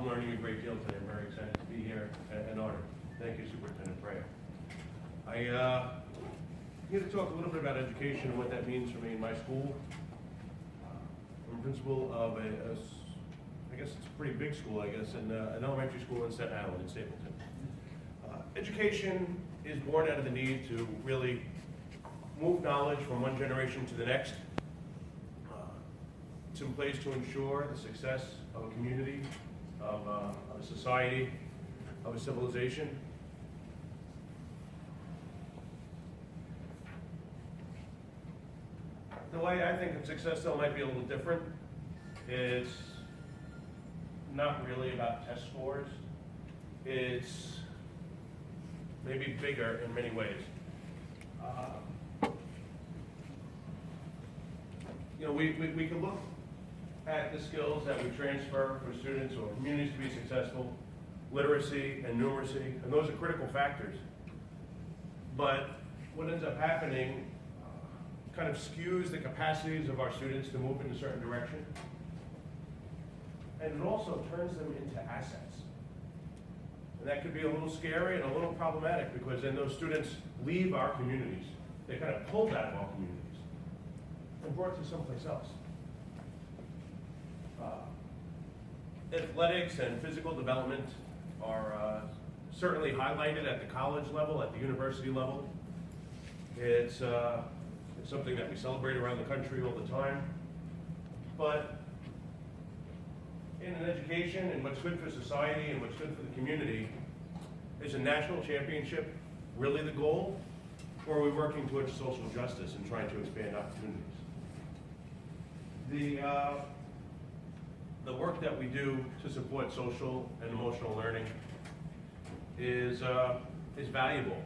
I'm learning a great deal today. I'm very excited to be here and honored. Thank you, Superintendent Freya. I'm here to talk a little bit about education and what that means for me in my school. I'm principal of I guess it's a pretty big school, in an elementary school in Staten Island, in Stapleton. Education is born out of the need to really move knowledge from one generation to the next. It's in place to ensure the success of a community, of a society, of a civilization. The way I think of success, though, might be a little different. It's not really about test scores. It's maybe bigger in many ways. We can look at the skills that we transfer for students or communities to be successful, literacy and numeracy, and those are critical factors. But what ends up happening kind of skews the capacities of our students to move in a certain direction. And it also turns them into assets. And that could be a little scary and a little problematic because then those students leave our communities. They're kind of pulled out of our communities and brought to someplace else. Athletics and physical development are certainly highlighted at the college level, at the university level. It's something that we celebrate around the country all the time. But in an education and what's good for society and what's good for the community, is a national championship really the goal? Or are we working towards social justice and trying to expand opportunities? The work that we do to support social and emotional learning is valuable,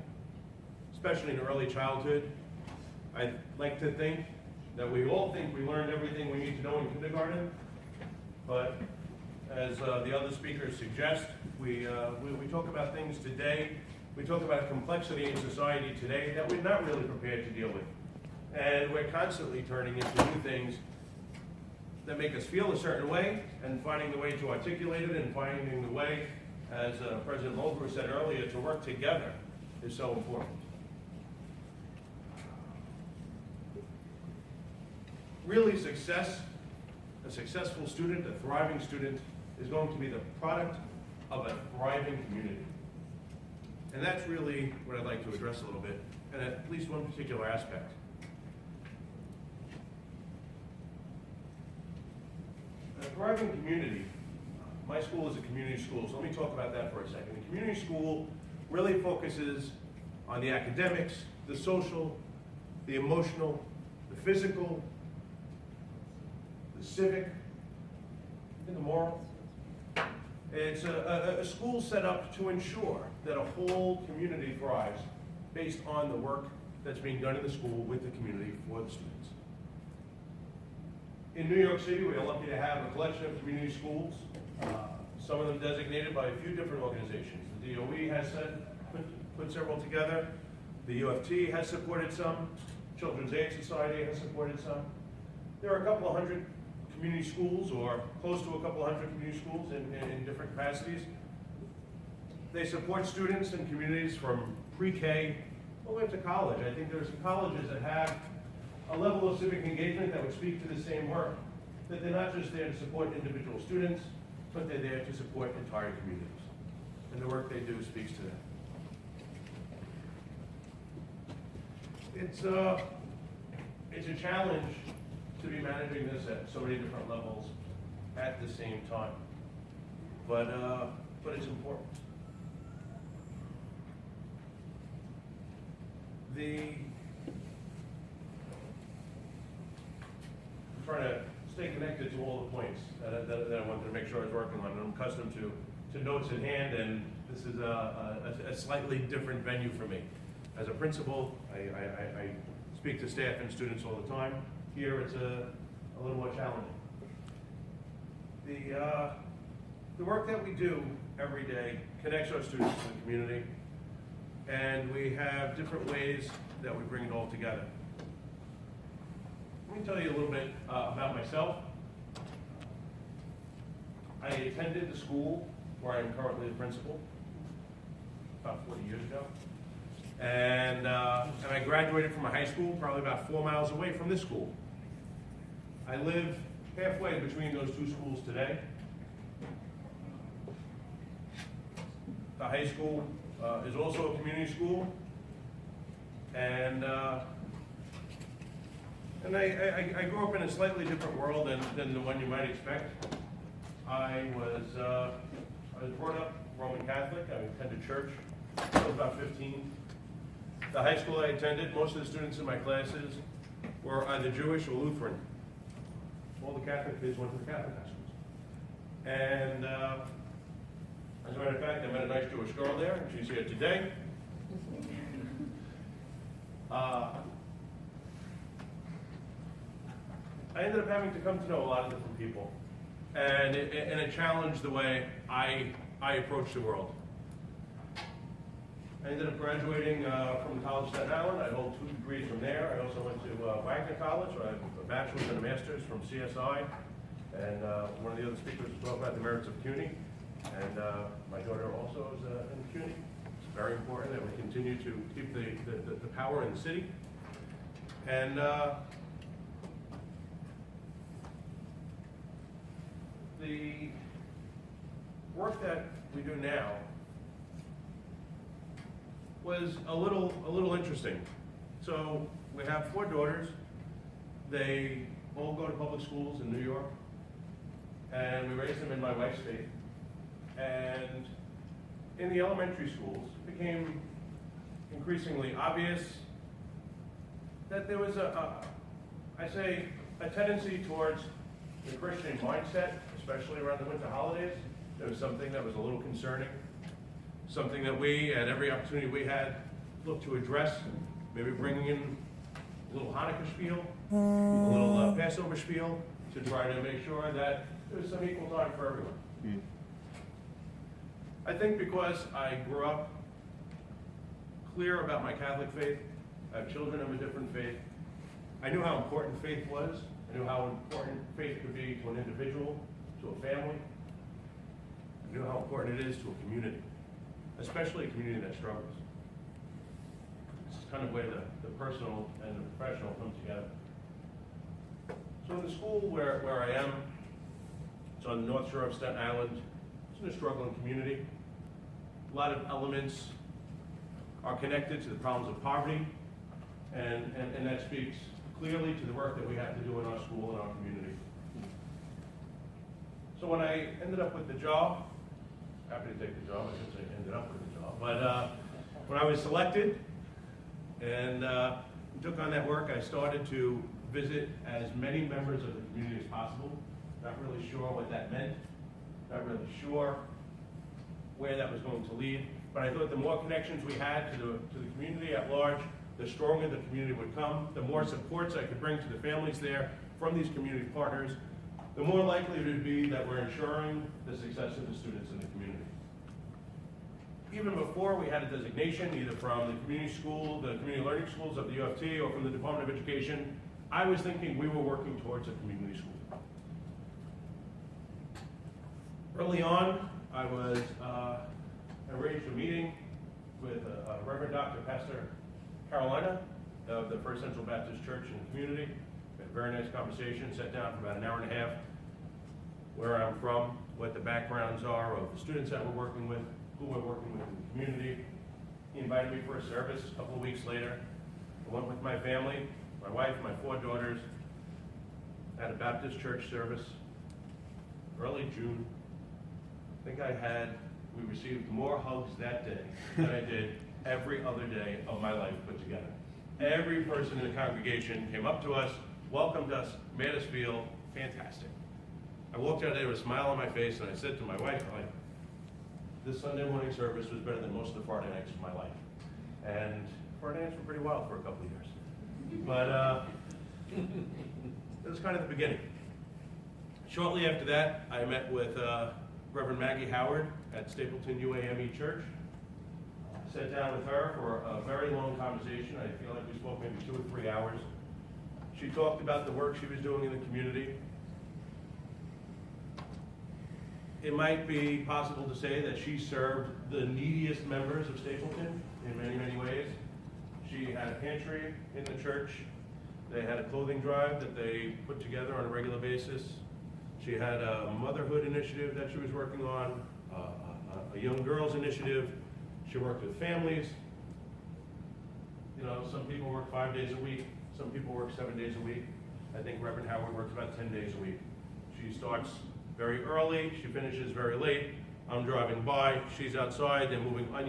especially in early childhood. I like to think that we all think we learned everything we need to know in kindergarten, but as the other speakers suggest, we talk about things today, we talk about complexity in society today that we're not really prepared to deal with. And we're constantly turning into new things that make us feel a certain way and finding the way to articulate it and finding the way, as President Mulgrew said earlier, to work together is so important. Really a successful student, a thriving student, is going to be the product of a thriving community. And that's really what I'd like to address a little bit, and at least one particular aspect. A thriving community, my school is a community school, so let me talk about that for a second. The community school really focuses on the academics, the social, the emotional, the physical, the civic, and the moral. It's a school set up to ensure that a whole community thrives based on the work that's being done in the school with the community for the students. In New York City, we are lucky to have a collection of community schools, some of them designated by a few different organizations. The DOE has put several together. The UFT has supported some. Children's Aid Society has supported some. There are a couple of hundred community schools, or close to a couple of hundred community schools in different capacities. They support students and communities from pre-K all the way up to college. I think there are some colleges that have a level of civic engagement that would speak to the same work, that they're not just there to support individual students, but they're there to support entire communities. And the work they do speaks to that. It's a challenge to be managing this at so many different levels at the same time, but it's important. I'm trying to stay connected to all the points that I wanted to make sure I was working on. I'm accustomed to notes in hand, and this is a slightly different venue for me. As a principal, I speak to staff and students all the time. Here it's a little more challenging. The work that we do every day connects our students to the community, and we have different ways that we bring it all together. Let me tell you a little bit about myself. I attended the school where I am currently the principal about 40 years ago. And I graduated from a high school probably about 4 miles away from this school. I live halfway between those two schools today. The high school is also a community school, and I grew up in a slightly different world than the one you might expect. I was brought up Roman Catholic. I attended church until I was about 15. The high school I attended, most of the students in my classes were either Jewish or Lutheran. All the Catholic kids went to the Catholic high schools. And as a matter of fact, I met a nice Jewish girl there, and she's here today. I ended up having to come to know a lot of different people, and it challenged the way I approach the world. I ended up graduating from College Staten Island. I hold 2 degrees from there. I also went to Wagner College, where I have a bachelor's and a master's from CSI, and one of the other speakers was talking about the merits of CUNY, and my daughter also is in CUNY. It's very important that we continue to keep the power in the city. And the work that we do now was a little interesting. So we have 4 daughters. They all go to public schools in New York, and we raised them in my wife's state. And in the elementary schools, it became increasingly obvious that there was a tendency towards the Christian mindset, especially around the winter holidays. There was something that was a little concerning, something that we, at every opportunity we had, looked to address, maybe bringing in a little Hanukkah spiel, a little Passover spiel, to try to make sure that there was some equal time for everyone. I think because I grew up clear about my Catholic faith, I have children of a different faith, I knew how important faith was. I knew how important faith could be to an individual, to a family. I knew how important it is to a community, especially a community that struggles. This is kind of where the personal and the professional come together. So in the school where I am, it's on the North Shore of Staten Island. It's in a struggling community. A lot of elements are connected to the problems of poverty, and that speaks clearly to the work that we have to do in our school and our community. So when I ended up with the job, happy to take the job, I shouldn't say ended up with the job, but when I was selected and took on that work, I started to visit as many members of the community as possible. Not really sure what that meant, not really sure where that was going to lead, but I thought the more connections we had to the community at large, the stronger the community would come, the more supports I could bring to the families there from these community partners, the more likely it would be that we're ensuring the success of the students in the community. Even before we had a designation, either from the community school, the community learning schools of the U of T, or from the Department of Education, I was thinking we were working towards a community school. Early on, I arranged a meeting with Reverend Dr. Pastor Carolina of the First Central Baptist Church in the community. We had a very nice conversation, sat down for about an hour and a half, where I'm from, what the backgrounds are of the students that we're working with, who we're working with in the community. He invited me for a service a couple of weeks later. I went with my family, my wife, my 4 daughters, at a Baptist church service, early June. I think we received more hugs that day than I did every other day of my life put together. Every person in the congregation came up to us, welcomed us, made us feel fantastic. I walked out there with a smile on my face, and I said to my wife, this Sunday morning service was better than most of the Friday nights of my life. And Friday nights were pretty wild for a couple of years. But it was kind of the beginning. Shortly after that, I met with Reverend Maggie Howard at Stapleton UAME Church. Sat down with her for a very long conversation. I feel like we spoke maybe 2 or 3 hours. She talked about the work she was doing in the community. it might be possible to say that she served the neediest members of Stapleton in many, many ways. She had a pantry in the church. They had a clothing drive that they put together on a regular basis. She had a motherhood initiative that she was working on, a young girls initiative. She worked with families. You know, some people work 5 days a week. Some people work 7 days a week. I think Reverend Howard works about 10 days a week. She starts very early. She finishes very late. I'm driving by. She's outside. They're moving onions.